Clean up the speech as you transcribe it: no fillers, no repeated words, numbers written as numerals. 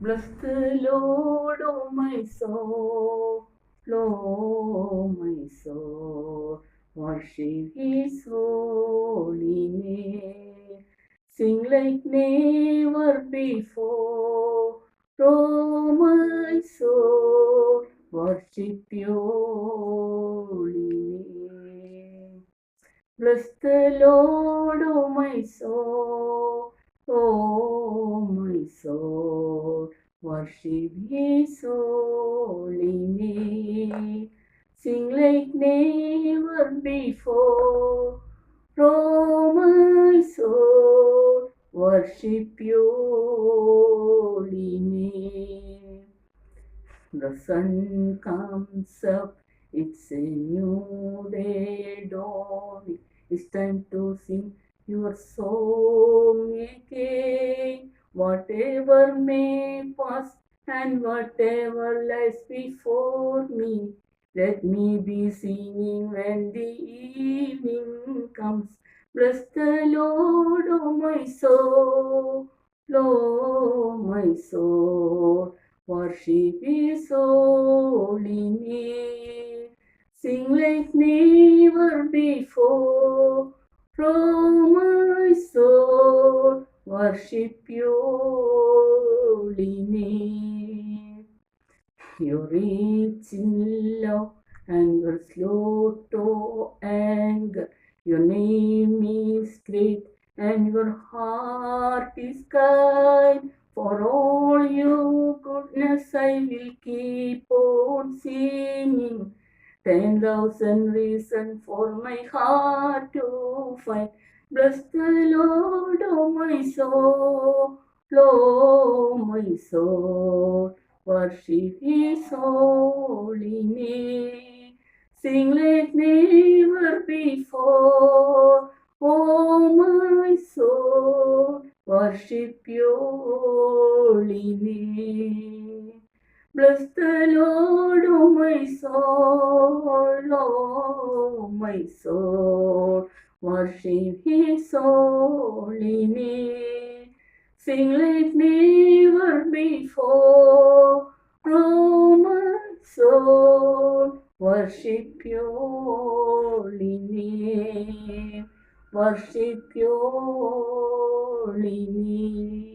Bless the Lord, oh my soul, oh my soul, worship His holy name. Sing like never before, oh my soul, worship Your holy name. Bless the Lord, oh my soul, oh my soul, worship His holy name. Sing like never before, oh my soul, worship Your holy name. The sun comes up, it's a new day dawning. It's time to sing your song again. Whatever may pass and whatever lies before me, let me be singing when the evening comes. Bless the Lord, oh my soul, oh my soul. Worship His holy name. Sing like never before. From my soul, worship Your holy name. You're rich in love and you're slow to anger. Your name is great and your heart is kind. For all your goodness I will keep on singing. 10,000 reasons for my heart to find. Bless the Lord, oh my soul, oh my soul. Worship His holy name. Sing like never before. Oh my soul, worship Your holy name. Bless the Lord, oh my soul, oh my soul. Worship His holy name. Sing like never before. Oh my soul, worship Your holy name. Worship Your holy name.